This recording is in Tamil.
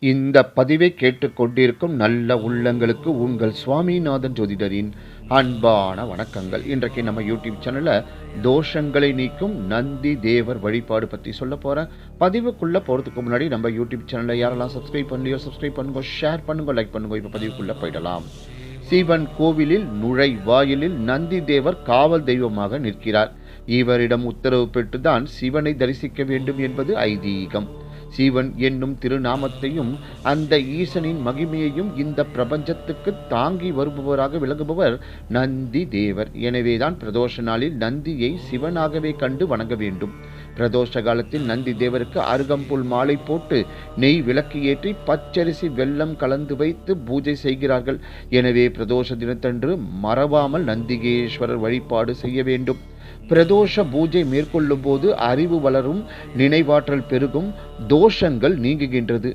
இந்த பதிவை கேட்டுக்கொண்டிருக்கும் நல்ல உள்ளங்களுக்கு உங்கள் சுவாமிநாதன் ஜோதிடரின் அன்பான வணக்கங்கள். இன்றைக்கு நம்ம யூடியூப் சேனலில் தோஷங்களை நீக்கும் நந்தி தேவர் வழிபாடு பற்றி சொல்ல போகிறேன். பதிவுக்குள்ளே போகிறதுக்கு முன்னாடி நம்ம யூடியூப் சேனலை யாரெல்லாம் சப்ஸ்கிரைப் பண்ணலையோ சப்ஸ்கிரைப் பண்ணுங்க, ஷேர் பண்ணுங்க, லைக் பண்ணுங்க. இப்போ பதிவுக்குள்ளே போயிடலாம். சிவன் கோவிலில் நுழைவாயிலில் நந்தி தேவர் காவல் தெய்வமாக நிற்கிறார். இவரிடம் உத்தரவு பெற்றுதான் சிவனை தரிசிக்க வேண்டும் என்பது ஐதீகம். சிவன் என்னும் திருநாமத்தையும் அந்த ஈசனின் மகிமையையும் இந்த பிரபஞ்சத்துக்கு தாங்கி வருபவராக விளங்குபவர் நந்தி தேவர். எனவேதான் பிரதோஷ நாளில் நந்தியை சிவனாகவே கண்டு வணங்க வேண்டும். பிரதோஷ காலத்தில் நந்தி தேவருக்கு அருகம்புல் மாலை போட்டு நெய் விளக்கு ஏற்றி பச்சரிசி வெல்லம் கலந்து வைத்து பூஜை செய்கிறார்கள். எனவே பிரதோஷ தினத்தன்று மறவாமல் நந்திகேஸ்வரர் வழிபாடு செய்ய வேண்டும். பிரதோஷ பூஜை மேற்கொள்ளும் போது அறிவு வளரும், நினைவாற்றல் பெருகும், தோஷங்கள் நீங்குகின்றது.